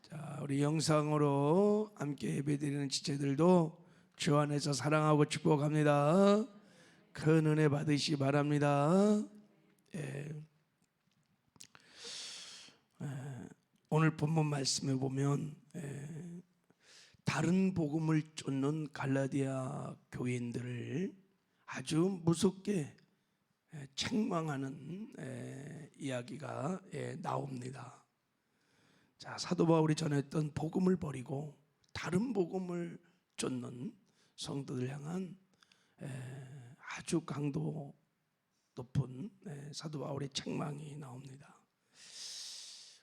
자, 우리 영상으로 함께 예배드리는 지체들도 주 안에서 사랑하고 축복합니다. 큰 은혜 받으시기 바랍니다. 오늘 본문 말씀에 보면 다른 복음을 쫓는 갈라디아 교인들을 아주 무섭게 책망하는 이야기가 나옵니다. 자, 사도 바울이 전했던 복음을 버리고 다른 복음을 쫓는 성도들 향한 아주 강도 높은 사도 바울의 책망이 나옵니다.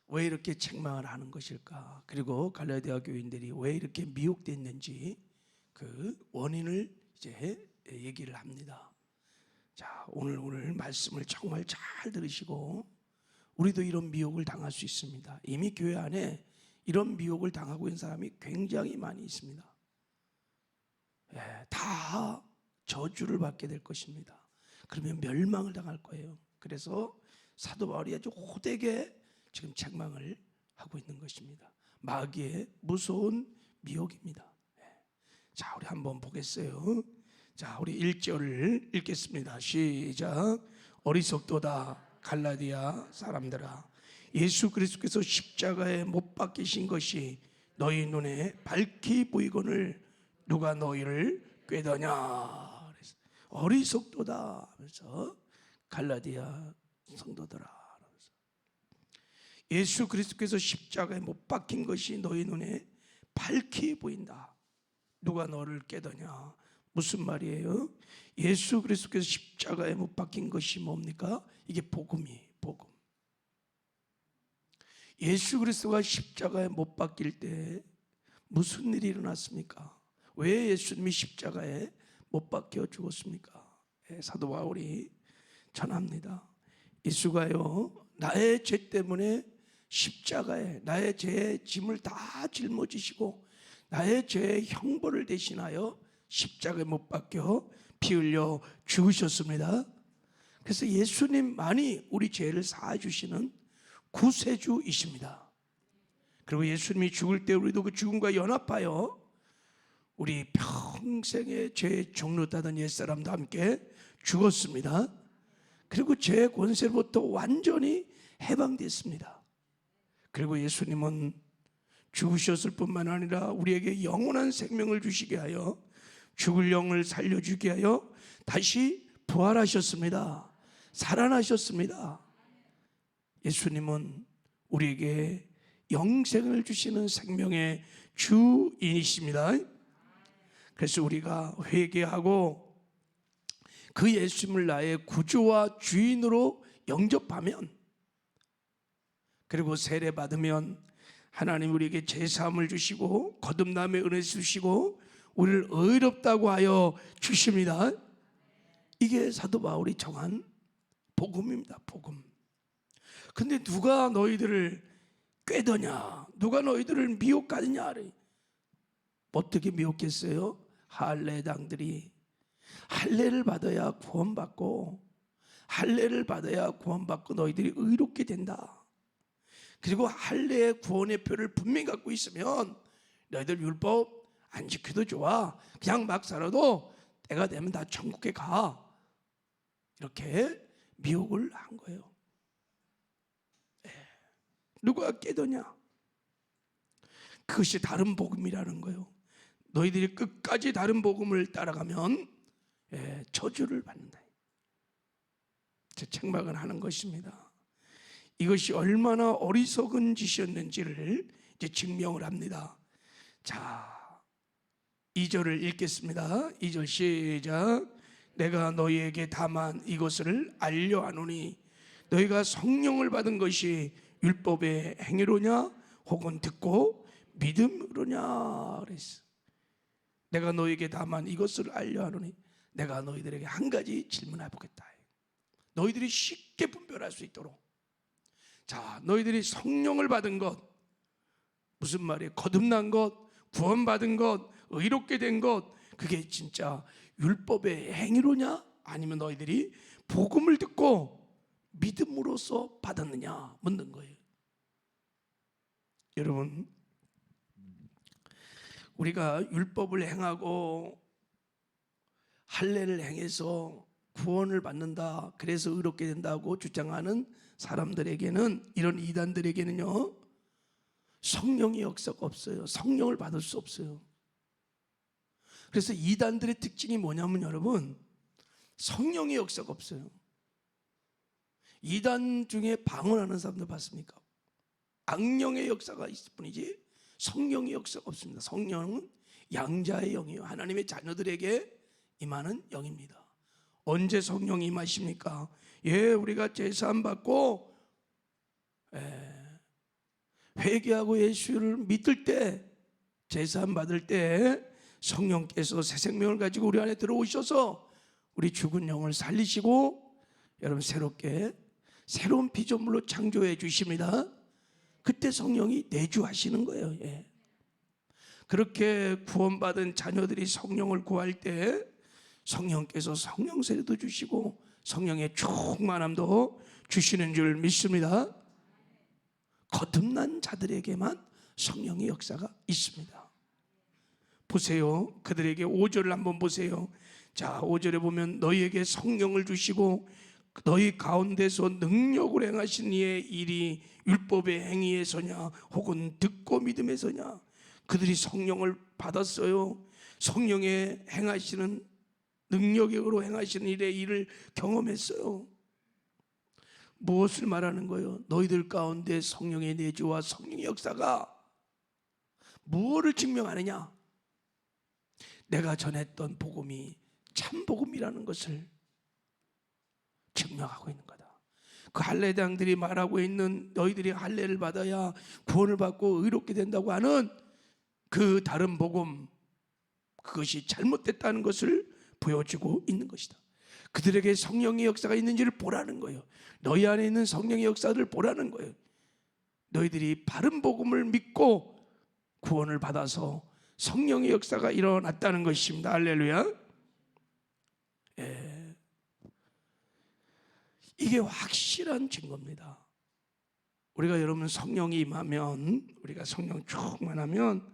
왜 이렇게 책망을 하는 것일까? 그리고 갈라디아 교인들이 왜 이렇게 미혹됐는지 그 원인을 이제 얘기를 합니다. 자, 오늘 말씀을 정말 잘 들으시고 우리도 이런 미혹을 당할 수 있습니다. 이미 교회 안에 이런 미혹을 당하고 있는 사람이 굉장히 많이 있습니다. 다 저주를 받게 될 것입니다. 그러면 멸망을 당할 거예요. 그래서 사도 바울이 아주 호되게 지금 책망을 하고 있는 것입니다. 마귀의 무서운 미혹입니다. 자, 우리 한번 보겠어요. 자, 우리 1절을 읽겠습니다. 시작. 어리석도다 갈라디아 사람들아, 예수 그리스도께서 십자가에 못 박히신 것이 너희 눈에 밝히 보이거늘 누가 너희를 꾀더냐. 어리석도다 하면서 갈라디아 성도들아, 예수 그리스도께서 십자가에 못 박힌 것이 너희 눈에 밝히 보인다. 누가 너를 깨더냐. 무슨 말이에요? 예수 그리스도께서 십자가에 못 박힌 것이 뭡니까? 이게 복음이에요. 복음. 예수 그리스도가 십자가에 못 박힐 때 무슨 일이 일어났습니까? 왜 예수님이 십자가에 못 박혀 죽었습니까? 사도 바울이 전합니다. 예수가요, 나의 죄 때문에 십자가에 나의 죄의 짐을 다 짊어지시고 나의 죄의 형벌을 대신하여 십자가에 못 박혀 피 흘려 죽으셨습니다. 그래서 예수님만이 우리 죄를 사해주시는 구세주이십니다. 그리고 예수님이 죽을 때 우리도 그 죽음과 연합하여 우리 평생의 죄의 종로 따던 옛사람도 함께 죽었습니다. 그리고 죄의 권세로부터 완전히 해방됐습니다. 그리고 예수님은 죽으셨을 뿐만 아니라 우리에게 영원한 생명을 주시게 하여 죽을 영을 살려주게 하여 다시 부활하셨습니다. 살아나셨습니다. 예수님은 우리에게 영생을 주시는 생명의 주인이십니다. 그래서 우리가 회개하고 그 예수님을 나의 구주와 주인으로 영접하면, 그리고 세례 받으면 하나님 우리에게 제사함을 주시고 거듭남의 은혜 주시고 우리를 의롭다고 하여 주십니다. 이게 사도 바울이 정한 복음입니다. 복음. 근데 누가 너희들을 꾀더냐, 누가 너희들을 미혹하느냐. 어떻게 미혹했어요? 할례당들이. 할례를 받아야 구원받고, 할례를 받아야 구원받고 너희들이 의롭게 된다. 그리고 할례의 구원의 표를 분명히 갖고 있으면 너희들 율법 안 지켜도 좋아, 그냥 막 살아도 때가 되면 다 천국에 가. 이렇게 미혹을 한 거예요. 누가 깨더냐? 그것이 다른 복음이라는 거예요. 너희들이 끝까지 다른 복음을 따라가면 저주를 받는다. 책망을 하는 것입니다. 이것이 얼마나 어리석은 짓이었는지를 이제 증명을 합니다. 자, 2절을 읽겠습니다. 2절 시작. 내가 너희에게 다만 이것을 알려하노니 너희가 성령을 받은 것이 율법의 행위로냐 혹은 듣고 믿음으로냐 그랬어. 내가 너희에게 다만 이것을 알려하노니, 내가 너희들에게 한 가지 질문해 보겠다. 너희들이 쉽게 분별할 수 있도록. 자, 너희들이 성령을 받은 것, 무슨 말이에요? 거듭난 것, 구원받은 것, 의롭게 된 것, 그게 진짜 율법의 행위로냐 아니면 너희들이 복음을 듣고 믿음으로써 받았느냐 묻는 거예요. 여러분, 우리가 율법을 행하고 할례를 행해서 구원을 받는다, 그래서 의롭게 된다고 주장하는 사람들에게는, 이런 이단들에게는요, 성령의 역사가 없어요. 성령을 받을 수 없어요. 그래서 이단들의 특징이 뭐냐면 여러분, 성령의 역사가 없어요. 이단 중에 방언하는 사람들 봤습니까? 악령의 역사가 있을 뿐이지 성령의 역사가 없습니다. 성령은 양자의 영이에요. 하나님의 자녀들에게 임하는 영입니다. 언제 성령이 임하십니까? 우리가 제사함 받고 회개하고 예수를 믿을 때, 제사함 받을 때 성령께서 새 생명을 가지고 우리 안에 들어오셔서 우리 죽은 영을 살리시고 여러분 새롭게 새로운 피조물로 창조해 주십니다. 그때 성령이 내주하시는 거예요. 그렇게 구원받은 자녀들이 성령을 구할 때 성령께서 성령 세례도 주시고 성령의 충만함도 주시는 줄 믿습니다. 거듭난 자들에게만 성령의 역사가 있습니다. 보세요. 그들에게 5절을 한번 보세요. 자, 5절에 보면 너희에게 성령을 주시고 너희 가운데서 능력을 행하신 이의 일이 율법의 행위에서냐 혹은 듣고 믿음에서냐. 그들이 성령을 받았어요. 성령의 행하시는 능력으로 행하시는 일의 일을 경험했어요. 무엇을 말하는 거예요? 너희들 가운데 성령의 내주와 성령의 역사가 무엇을 증명하느냐? 내가 전했던 복음이 참 복음이라는 것을 증명하고 있는 거다. 그 할례당들이 말하고 있는 너희들이 할례를 받아야 구원을 받고 의롭게 된다고 하는 그 다른 복음, 그것이 잘못됐다는 것을 보여주고 있는 것이다. 그들에게 성령의 역사가 있는지를 보라는 거예요. 너희 안에 있는 성령의 역사를 보라는 거예요. 너희들이 바른 복음을 믿고 구원을 받아서 성령의 역사가 일어났다는 것입니다. 할렐루야. 이게 확실한 증거입니다. 우리가 여러분 성령이 임하면, 우리가 성령 충만하면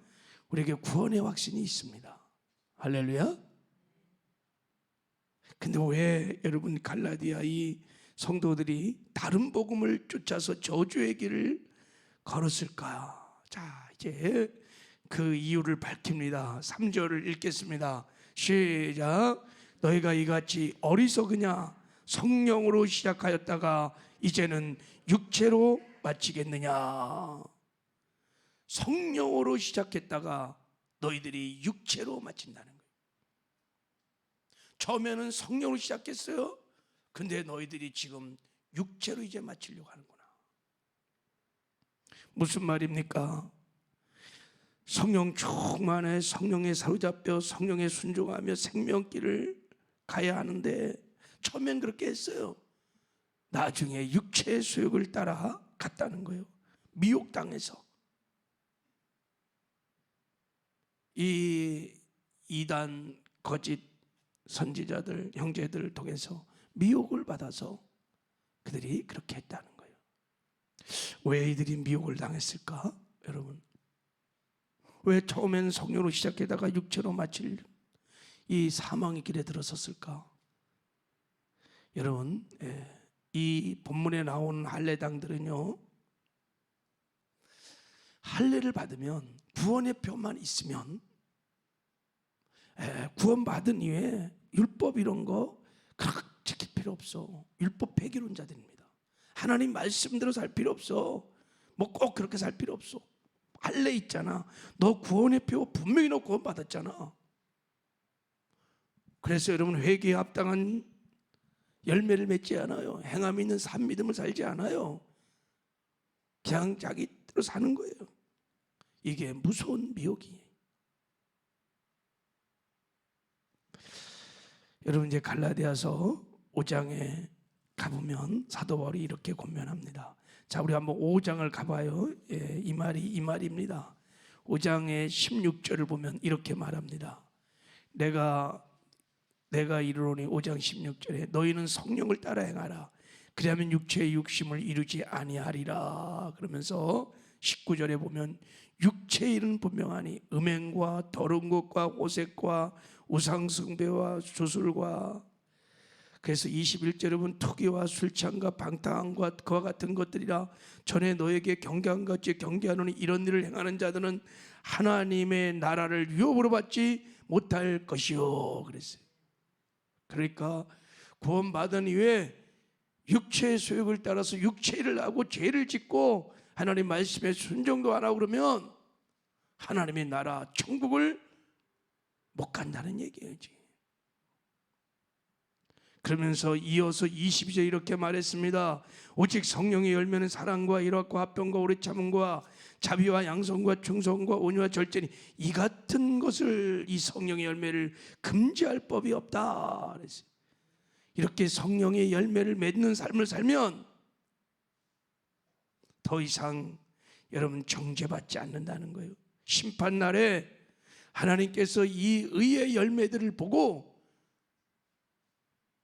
우리에게 구원의 확신이 있습니다. 할렐루야. 근데 왜 여러분 갈라디아 이 성도들이 다른 복음을 쫓아서 저주의 길을 걸었을까? 자, 이제 그 이유를 밝힙니다. 3절을 읽겠습니다. 시작. 너희가 이같이 어리석으냐? 성령으로 시작하였다가 이제는 육체로 마치겠느냐? 성령으로 시작했다가 너희들이 육체로 마친다는 거예요. 처음에는 성령으로 시작했어요. 근데 너희들이 지금 육체로 이제 마치려고 하는구나. 무슨 말입니까? 성령 충만해 성령에 사로잡혀 성령에 순종하며 생명길을 가야 하는데 처음엔 그렇게 했어요. 나중에 육체의 수욕을 따라 갔다는 거예요. 미혹당해서. 이 이단 거짓 선지자들, 형제들을 통해서 미혹을 받아서 그들이 그렇게 했다는 거예요. 왜 이들이 미혹을 당했을까? 여러분, 왜 처음에는 성령으로 시작하다가 육체로 마칠 이 사망의 길에 들어섰을까? 여러분, 이 본문에 나오는 할례당들은요, 할례를 받으면 구원의 표만 있으면 구원받은 이후에 율법 이런 거 그렇게 지킬 필요 없어. 율법 폐기론자들입니다. 하나님 말씀대로 살 필요 없어. 뭐 꼭 그렇게 살 필요 없어. 할례 있잖아. 너 구원의 표 분명히 너 구원받았잖아. 그래서 여러분 회개에 합당한 열매를 맺지 않아요. 행함이 있는 산 믿음을 살지 않아요. 그냥 자기대로 사는 거예요. 이게 무서운 미혹이에요. 여러분 이제 갈라디아서 5장에 가보면 사도 바울이 이렇게 권면합니다. 자, 우리 한번 5장을 가봐요. 이 말입니다. 5장의 16절을 보면 이렇게 말합니다. 내가 이르노니 5장 16절에 너희는 성령을 따라 행하라. 그리하면 육체의 욕심을 이루지 아니하리라. 그러면서 19절에 보면 육체의 일은 분명하니 음행과 더러운 것과 호색과 우상숭배와 주술과, 그래서 21절에 보면 투기와 술취함과 방탕함과 그와 같은 것들이라. 전에 너에게 경계한 같이 경계하노니 이런 일을 행하는 자들은 하나님의 나라를 유업으로 받지 못할 것이요 그랬어요. 그러니까 구원받은 이후에 육체의 소욕을 따라서 육체를 하고 죄를 짓고 하나님 말씀에 순종도 안 하고 그러면 하나님의 나라 천국을 못 간다는 얘기예요. 그러면서 이어서 22절 이렇게 말했습니다. 오직 성령의 열매는 사랑과 희락과 화평과 오래 참음과 자비와 양성과 충성과 온유와 절제니 이 같은 것을, 이 성령의 열매를 금지할 법이 없다 그랬어요. 이렇게 성령의 열매를 맺는 삶을 살면 더 이상 여러분 정죄받지 않는다는 거예요. 심판날에 하나님께서 이 의의 열매들을 보고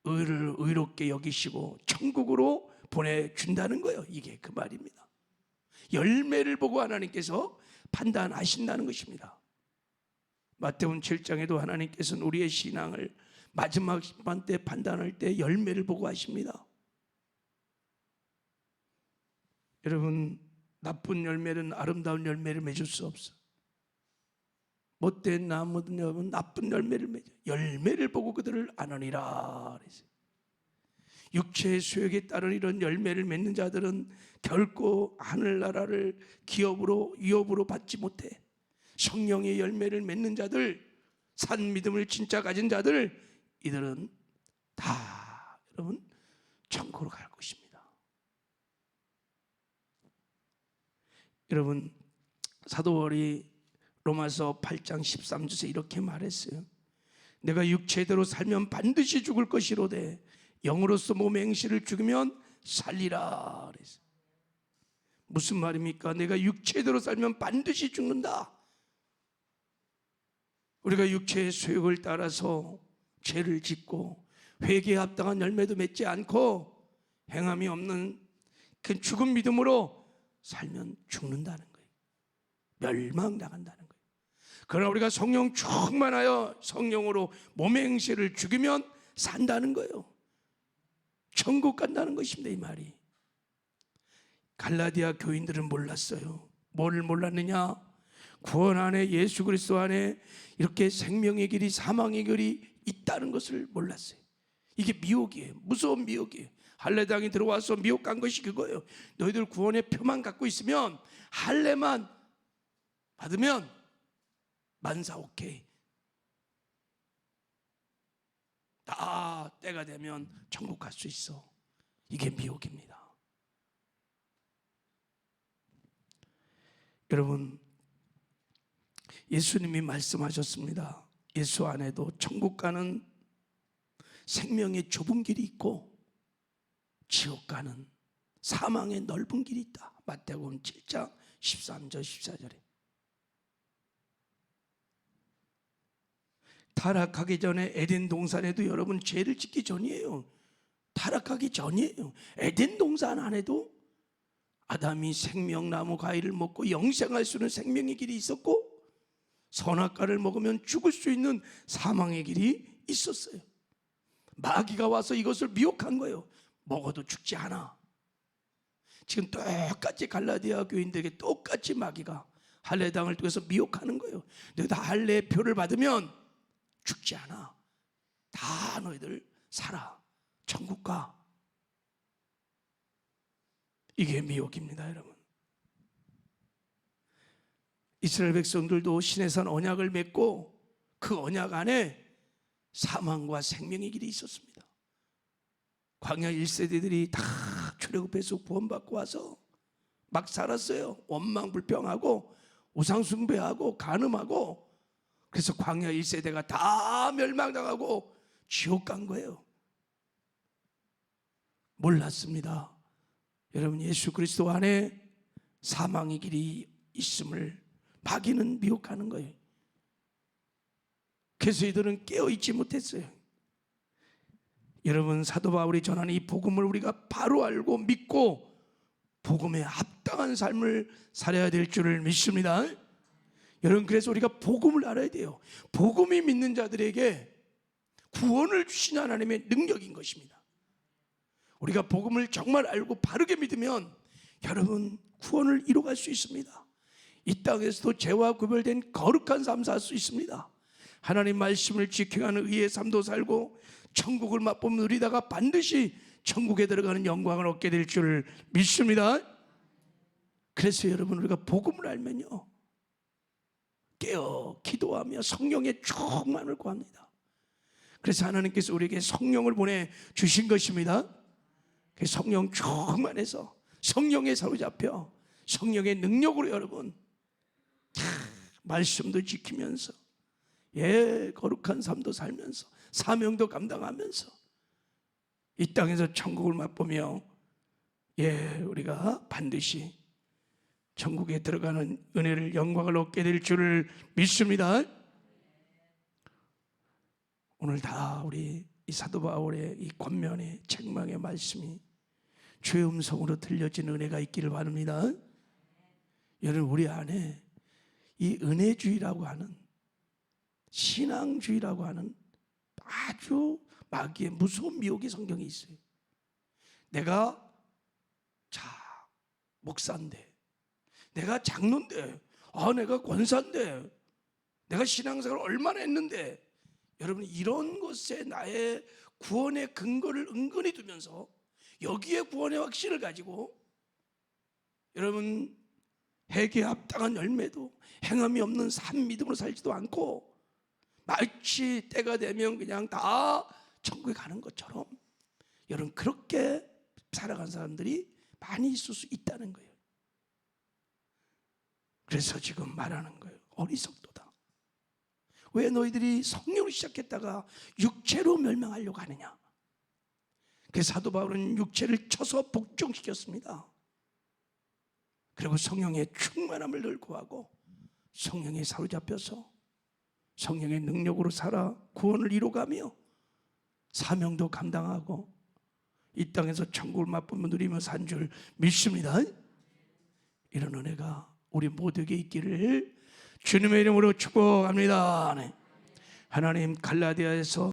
의를 의롭게 여기시고 천국으로 보내준다는 거예요. 이게 그 말입니다. 열매를 보고 하나님께서 판단하신다는 것입니다. 마태복음 7장에도 하나님께서는 우리의 신앙을 마지막 심판 때 판단할 때 열매를 보고 하십니다. 여러분, 나쁜 열매는 아름다운 열매를 맺을 수 없어. 못된 나무는 나쁜 열매를 맺어. 열매를 보고 그들을 아느니라 그랬어요. 육체의 수욕에 따른 이런 열매를 맺는 자들은 결코 하늘나라를 기업으로 유업으로 받지 못해. 성령의 열매를 맺는 자들, 산 믿음을 진짜 가진 자들, 이들은 다 여러분 천국으로 갈 것입니다. 여러분, 사도 바울이 로마서 8장 13절에 이렇게 말했어요. 내가 육체대로 살면 반드시 죽을 것이로되 영으로서 몸의 행실을 죽이면 살리라 그랬어요. 무슨 말입니까? 내가 육체대로 살면 반드시 죽는다. 우리가 육체의 소욕을 따라서 죄를 짓고 회개에 합당한 열매도 맺지 않고 행함이 없는 그 죽은 믿음으로 살면 죽는다는 거예요. 멸망당한다는 거예요. 그러나 우리가 성령 충만하여 성령으로 몸의 행실을 죽이면 산다는 거예요. 천국 간다는 것입니다. 이 말이. 갈라디아 교인들은 몰랐어요. 뭘 몰랐느냐? 구원 안에, 예수 그리스도 안에 이렇게 생명의 길이 사망의 길이 있다는 것을 몰랐어요. 이게 미혹이에요. 무서운 미혹이에요. 할례당이 들어와서 미혹한 것이 그거예요. 너희들 구원의 표만 갖고 있으면, 할례만 받으면 만사 오케이, 다 때가 되면 천국 갈 수 있어. 이게 미혹입니다. 여러분, 예수님이 말씀하셨습니다. 예수 안에도 천국 가는 생명의 좁은 길이 있고 지옥 가는 사망의 넓은 길이 있다. 마태복음 7장 13절 14절에. 타락하기 전에 에덴 동산에도 여러분 죄를 짓기 전이에요. 타락하기 전이에요. 에덴 동산 안에도 아담이 생명나무 과일을 먹고 영생할 수 있는 생명의 길이 있었고, 선악과를 먹으면 죽을 수 있는 사망의 길이 있었어요. 마귀가 와서 이것을 미혹한 거예요. 먹어도 죽지 않아. 지금 똑같이 갈라디아 교인들에게 똑같이 마귀가 할례당을 통해서 미혹하는 거예요. 너희들 할례의 표를 받으면 죽지 않아. 다 너희들 살아. 천국 가. 이게 미혹입니다, 여러분. 이스라엘 백성들도 시내산 언약을 맺고 그 언약 안에 사망과 생명의 길이 있었습니다. 광야 1세대들이 다 출애굽해서 구원받고 와서 막 살았어요. 원망불평하고 우상숭배하고 간음하고. 그래서 광야 1세대가 다 멸망당하고 지옥 간 거예요. 몰랐습니다. 여러분, 예수 그리스도 안에 사망의 길이 있음을 마귀는 미혹하는 거예요. 그래서 이들은 깨어있지 못했어요. 여러분, 사도 바울이 전하는 이 복음을 우리가 바로 알고 믿고 복음에 합당한 삶을 살아야 될 줄을 믿습니다. 여러분, 그래서 우리가 복음을 알아야 돼요. 복음이 믿는 자들에게 구원을 주신 하나님의 능력인 것입니다. 우리가 복음을 정말 알고 바르게 믿으면 여러분 구원을 이루어갈 수 있습니다. 이 땅에서도 죄와 구별된 거룩한 삶 살 수 있습니다. 하나님 말씀을 지켜가는 의의 삶도 살고 천국을 맛보며 누리다가 반드시 천국에 들어가는 영광을 얻게 될 줄 믿습니다. 그래서 여러분, 우리가 복음을 알면요 깨어 기도하며 성령의 충만을 구합니다. 그래서 하나님께서 우리에게 성령을 보내주신 것입니다. 그 성령 충만해서 성령에 사로잡혀 성령의 능력으로 여러분 말씀도 지키면서 거룩한 삶도 살면서 사명도 감당하면서 이 땅에서 천국을 맛보며 우리가 반드시 천국에 들어가는 은혜를 영광을 얻게 될 줄을 믿습니다. 오늘 다 우리 이 사도 바울의 이 권면의 책망의 말씀이 주의 음성으로 들려지는 은혜가 있기를 바랍니다. 여러분, 우리 안에 이 은혜주의라고 하는 신앙주의라고 하는 아주 마귀의 무서운 미혹의 성경이 있어요. 내가 목사인데, 내가 장로인데, 내가 권사인데, 내가 신앙생활을 얼마나 했는데, 여러분 이런 것에 나의 구원의 근거를 은근히 두면서 여기에 구원의 확신을 가지고 여러분 회개에 합당한 열매도 행함이 없는 산 믿음으로 살지도 않고 마치 때가 되면 그냥 다 천국에 가는 것처럼 여러분 그렇게 살아간 사람들이 많이 있을 수 있다는 거예요. 그래서 지금 말하는 거예요. 어리석도다. 왜 너희들이 성령으로 시작했다가 육체로 멸망하려고 하느냐. 그래서 사도 바울은 육체를 쳐서 복종시켰습니다. 그리고 성령의 충만함을 늘 구하고 성령에 사로잡혀서 성령의 능력으로 살아 구원을 이루어가며 사명도 감당하고 이 땅에서 천국을 맛보며 누리며 산 줄 믿습니다. 이런 은혜가 우리 모두에게 있기를 주님의 이름으로 축복합니다. 하나님, 갈라디아에서